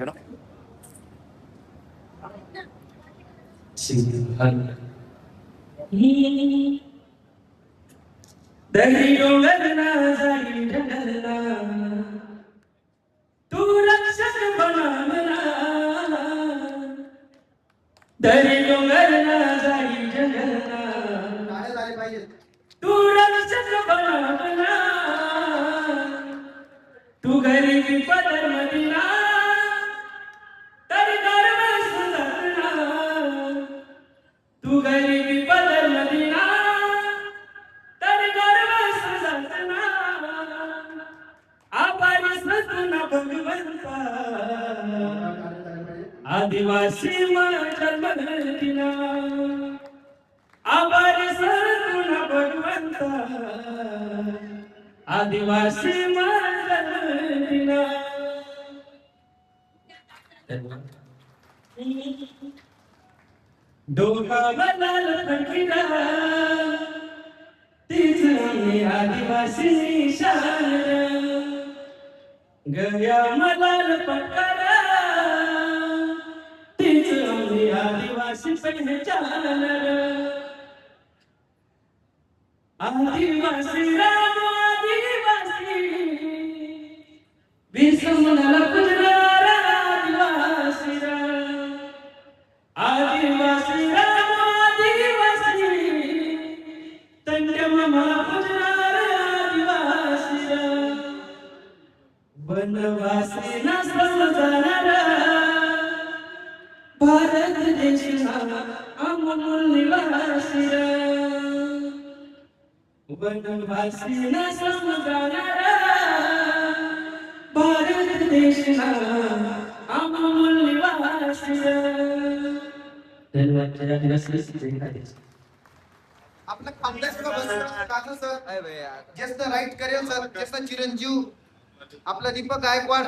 You know? दरी डोंगरना जाई जंगलना तू रक्षक बना मला दरी डोंगरना जाई जंगलना तू रक्षक बना मला तू गरीबी पदर मदीना तरी गर्व सुंदरना तू गरीबी पदर मदीना भगवंता आदिवासी जन्म दिला आभारी सर भगवंता आदिवासी जन्म दिला डोका बदल फकीरा तीच आदिवासी शान गया मलाल पटकरा तीच आदिवासी पहचान आदिवासी राम आदिवासी विसमनल पुजनार आदिवासी आदिवासी राम आदिवासी तंजम मला पुजनार आदिवासी वनवासी ना समजणारा भारत देशना अमूल निवासी वनवासी ना समजणारा भारत देशना अमूल निवासी आपला खानदेश का बस सर ज्येष्ठ राईट करेल सर ज्येष्ठ चिरंजीव आपला दीपक गायकवाड